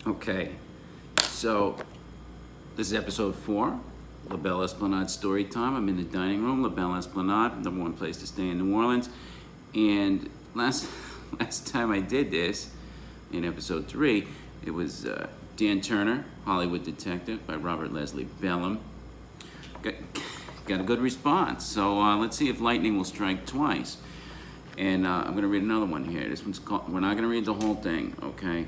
Okay, so this is episode 4, La Belle Esplanade Storytime. I'm in the dining room, La Belle Esplanade, number one place to stay in New Orleans. And last time I did this, in episode 3, it was Dan Turner, Hollywood Detective by Robert Leslie Bellum. Got a good response, so let's see if lightning will strike twice. And I'm going to read another one here. This one's called, we're not going to read the whole thing, okay?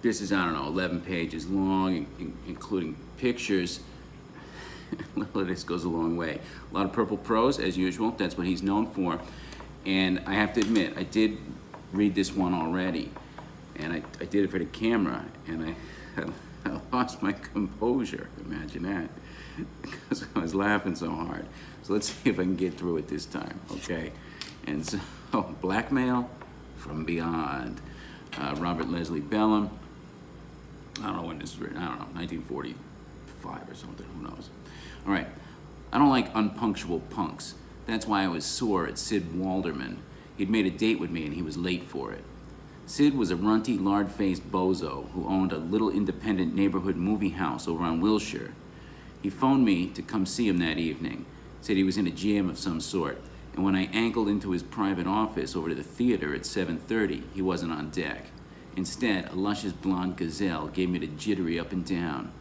This is, 11 pages long, including pictures. This goes a long way. A lot of purple prose, as usual. That's what he's known for. And I have to admit, I did read this one already. And I did it for the camera, and I lost my composure. Imagine that. Because I was laughing so hard. So let's see if I can get through it this time, okay? And so, Blackmail from Beyond. Robert Leslie Bellum. I don't know when this was written. I don't know, 1945 or something. Who knows? All right. I don't like unpunctual punks. That's why I was sore at Sid Walderman. He'd made a date with me and he was late for it. Sid was a runty, lard-faced bozo who owned a little independent neighborhood movie house over on Wilshire. He phoned me to come see him that evening. Said he was in a jam of some sort. And when I angled into his private office over to the theater at 7:30, he wasn't on deck. Instead, a luscious blonde gazelle gave me the jittery up and down.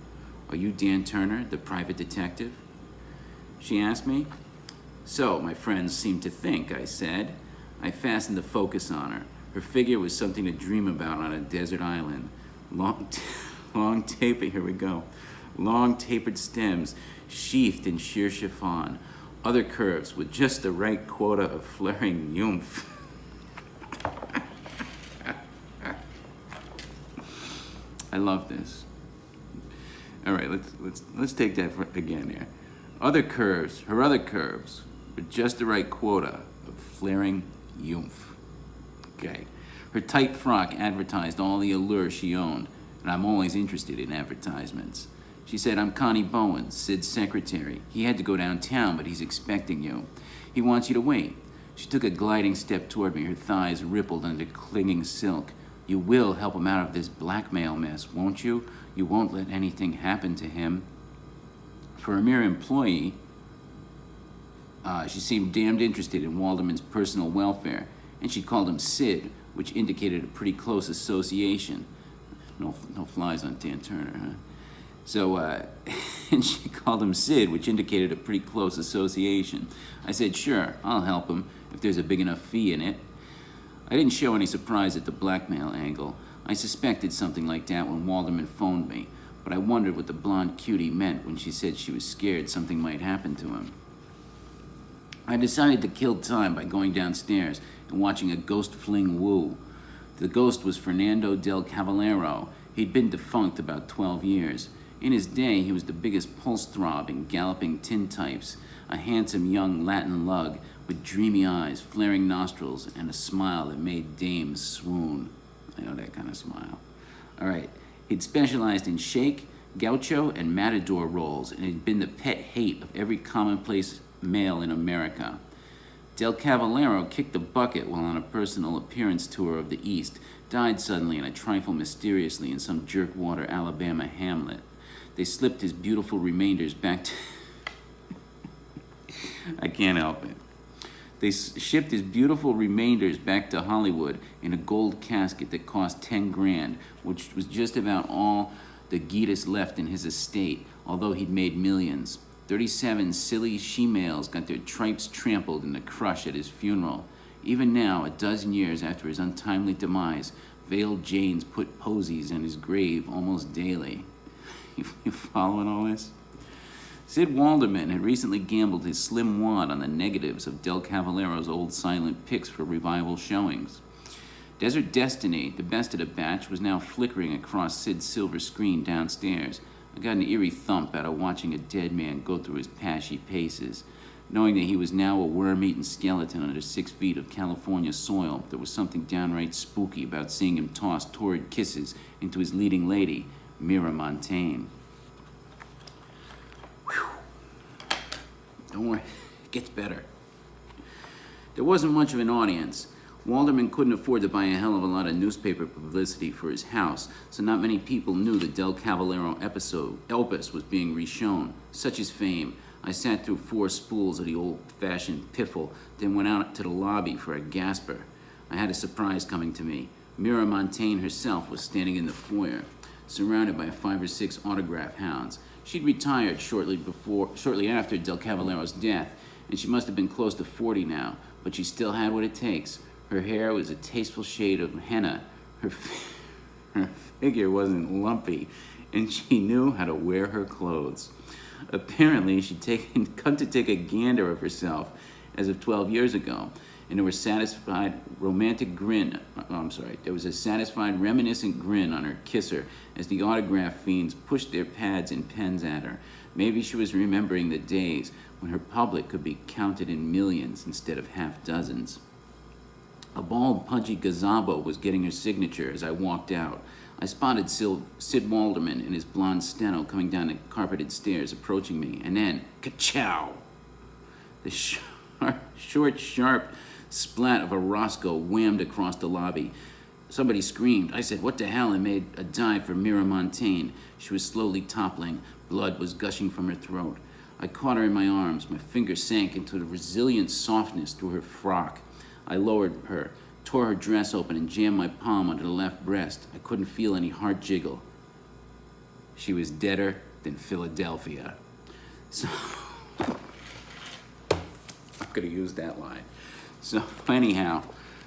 "Are you Dan Turner, the private detective?" she asked me. "So, my friends seem to think," I said. I fastened the focus on her. Her figure was something to dream about on a desert island. Long tapered stems, sheathed in sheer chiffon. Other curves with just the right quota of flaring oomph. I love this. All right, let's take that again here. Her other curves, with just the right quota of flaring oomph. Okay. Her tight frock advertised all the allure she owned, and I'm always interested in advertisements. She said, "I'm Connie Bowen, Sid's secretary. He had to go downtown, but he's expecting you. He wants you to wait." She took a gliding step toward me, her thighs rippled under clinging silk. "You will help him out of this blackmail mess, won't you? You won't let anything happen to him." For a mere employee, she seemed damned interested in Walderman's personal welfare, and she called him Sid, which indicated a pretty close association. No flies on Dan Turner, huh? So, and she called him Sid, which indicated a pretty close association. I said, "Sure, I'll help him if there's a big enough fee in it." I didn't show any surprise at the blackmail angle. I suspected something like that when Walderman phoned me, but I wondered what the blonde cutie meant when she said she was scared something might happen to him. I decided to kill time by going downstairs and watching a ghost fling woo. The ghost was Fernando del Cavallero. He'd been defunct about 12 years. In his day, he was the biggest pulse throb in galloping tintypes, a handsome young Latin lug with dreamy eyes, flaring nostrils, and a smile that made dames swoon. I know that kind of smile. All right. He'd specialized in shake, gaucho, and matador roles, and had been the pet hate of every commonplace male in America. Del Cavallero kicked the bucket while on a personal appearance tour of the East, died suddenly and a trifle mysteriously in some Jerkwater, Alabama hamlet. They slipped his beautiful remainders back to... I can't help it. They shipped his beautiful remainders back to Hollywood in a gold casket that cost $10,000, which was just about all the Gitas left in his estate, although he'd made millions. 37 silly she-males got their tripes trampled in the crush at his funeral. Even now, a dozen years after his untimely demise, veiled Janes put posies in his grave almost daily. You following all this? Sid Walderman had recently gambled his slim wad on the negatives of Del Cavallero's old silent pics for revival showings. Desert Destiny, the best of the batch, was now flickering across Sid's silver screen downstairs. I got an eerie thump out of watching a dead man go through his pashy paces. Knowing that he was now a worm-eaten skeleton under 6 feet of California soil, there was something downright spooky about seeing him toss torrid kisses into his leading lady, Mira Montaigne. Whew. Don't worry, it gets better. There wasn't much of an audience. Walderman couldn't afford to buy a hell of a lot of newspaper publicity for his house, so not many people knew the Del Cavallero Elpis was being reshown. Such is fame. I sat through 4 spools of the old-fashioned piffle, then went out to the lobby for a gasper. I had a surprise coming to me. Mira Montaigne herself was standing in the foyer, surrounded by 5 or 6 autograph hounds. She'd retired shortly after Del Cavallero's death, and she must have been close to 40 now, but she still had what it takes. Her hair was a tasteful shade of henna. Her figure wasn't lumpy, and she knew how to wear her clothes. Apparently, she'd come to take a gander of herself as of 12 years ago, and there was a satisfied, reminiscent grin on her kisser as the autograph fiends pushed their pads and pens at her. Maybe she was remembering the days when her public could be counted in millions instead of half dozens. A bald, pudgy gazabo was getting her signature as I walked out. I spotted Sid Walderman and his blonde steno coming down the carpeted stairs, approaching me, and then, ka-chow! The short, sharp splat of a Roscoe whammed across the lobby. Somebody screamed. I said, "What the hell?" and made a dive for Mira Montaigne. She was slowly toppling. Blood was gushing from her throat. I caught her in my arms. My fingers sank into the resilient softness through her frock. I lowered her, tore her dress open, and jammed my palm under the left breast. I couldn't feel any heart jiggle. She was deader than Philadelphia. So, I'm going to use that line. So, anyhow,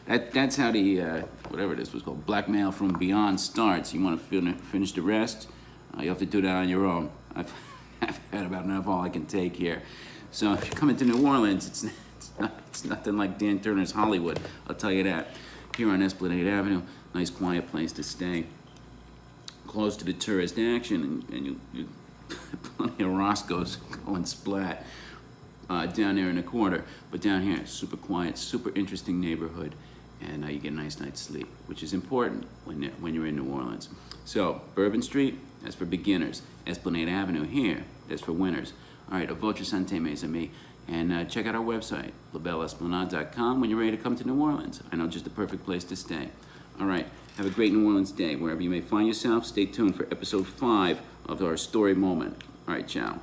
that's how the, whatever this was called, Blackmail from Beyond starts. You want to finish the rest? You have to do that on your own. I've had about enough all I can take here. So, if you're coming to New Orleans, it's nothing like Dan Turner's Hollywood, I'll tell you that. Here on Esplanade Avenue, nice quiet place to stay. Close to the tourist action, and you plenty of Roscoe's going splat down there in the corner. But down here, super quiet, super interesting neighborhood, and you get a nice night's sleep, which is important when you're in New Orleans. So, Bourbon Street, that's for beginners. Esplanade Avenue here, that's for winners. All right, a votre santé, mes amis. And check out our website, labelleesplanade.com, when you're ready to come to New Orleans. I know just the perfect place to stay. All right, have a great New Orleans day. Wherever you may find yourself, stay tuned for episode 5 of our story moment. All right, ciao.